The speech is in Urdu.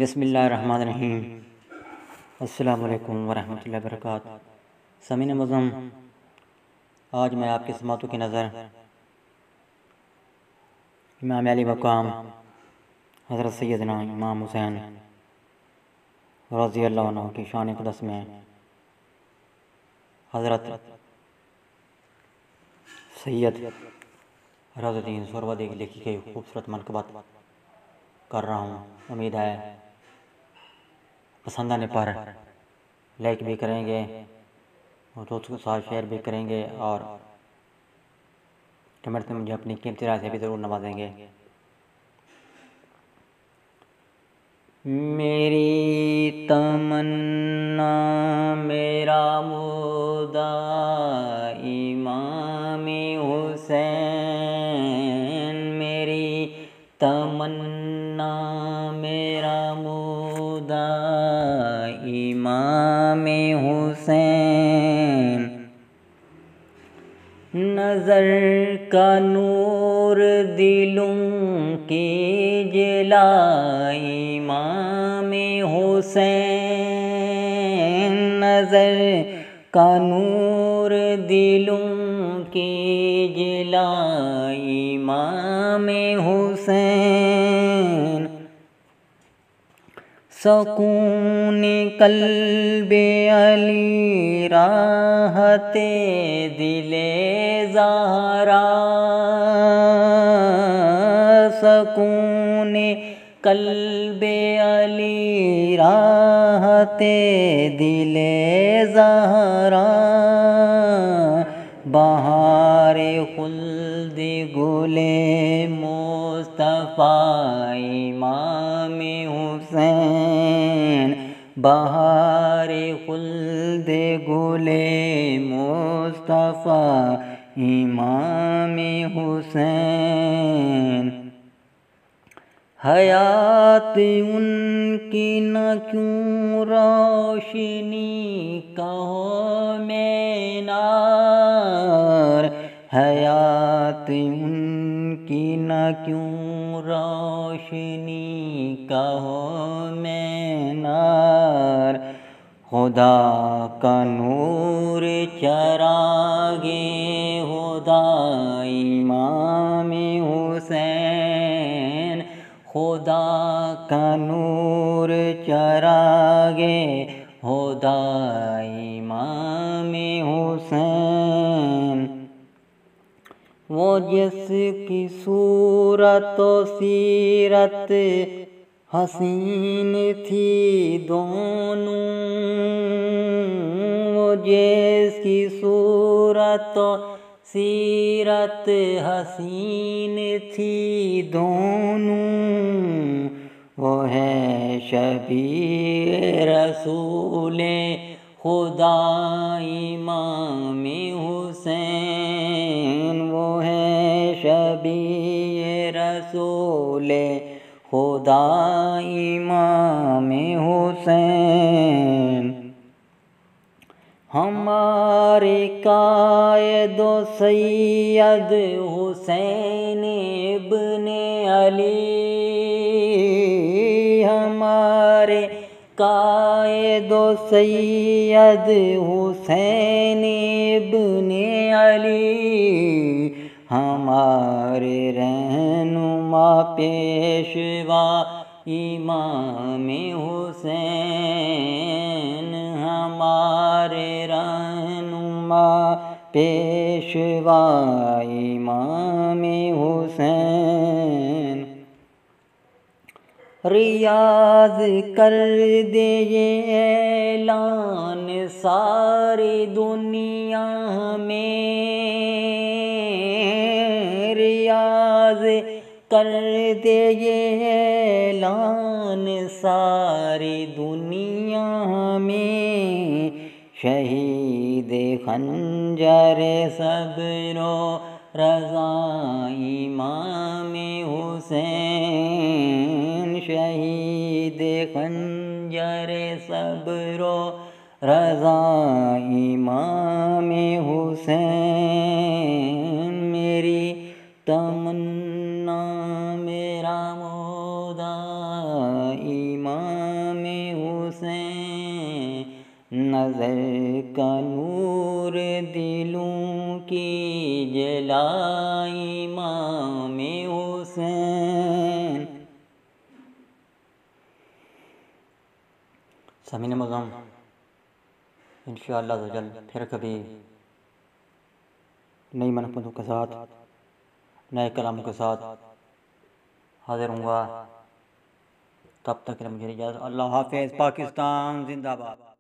بسم اللہ الرحمن الرحیم۔ السلام علیکم ورحمۃ اللہ وبرکاتہ۔ سامعین معظم، آج میں آپ کی سماعتوں کی نظر امام علی مقام حضرت سیدنا امام حسین رضی اللہ عنہ کی شان اقدس میں حضرت سید رضی الدین سہروردی کی لکھی گئی خوبصورت منقبت کر رہا ہوں۔ امید ہے پسند آنے پر لائک بھی کریں گے اور دوستوں کے ساتھ شیئر بھی کریں گے اور کمنٹ میں مجھے اپنی قیمتی رائے سے بھی ضرور نوازیں گے۔ میری تمنا میرا مدعا امام حسین، میری تمنا میرا مدعا امام حسین، نظر کا نور دلوں کی جلا امام حسین، نظر کا نور دلوں کی جلا امام حسین، سکون قلب علی راحت دل زہرا، سکون قلب علی راحت دل زہرا، بہار خلد گل مصطفیٰ امام حسین، بہار خلد گل مصطفیٰ امام حسین، حیات ان کی نہ کیوں روشنی کہو مینار، حیات ان کی نہ کیوں روشنی کہو مینار، خدا کا نور چراغ خدا امام حسین، خدا کا نور چراغ خدا امام حسین، وہ جس کی صورت و سیرت حسین تھی دونوں، وہ جس کی صورت و سیرت حسین تھی دونوں، وہ ہے شبیہ رسول خدا امام حسین، وہ ہے شبیہ رسول خدا امام حسین، ہمارے قائد و سید حسین ابن علی، ہمارے قائد و سید حسین ابن علی، ہمارے رہنما پیشوا امام حسین، ہمارے رہنما پیشوا امام حسین، ریاض کر دے یہ اعلان ساری دنیا میں، ریاض کر دے یہ اعلان ساری دنیا میں، شہید خنجر صبر و رضا امام حسین، شہید خنجر صبر و رضا امام حسین، میری تمنا میرا مدعا ایمان نظر کا نور دلوں کی جلائی امام حسین۔ سامعین معظم، انشاءاللہ عزوجل پھر کبھی نئی منفذوں کے ساتھ، نئے کلام کے ساتھ حاضر ہوں گا۔ تب تک کے لیے مجھے اجازت۔ اللہ حافظ۔ پاکستان زندہ باد۔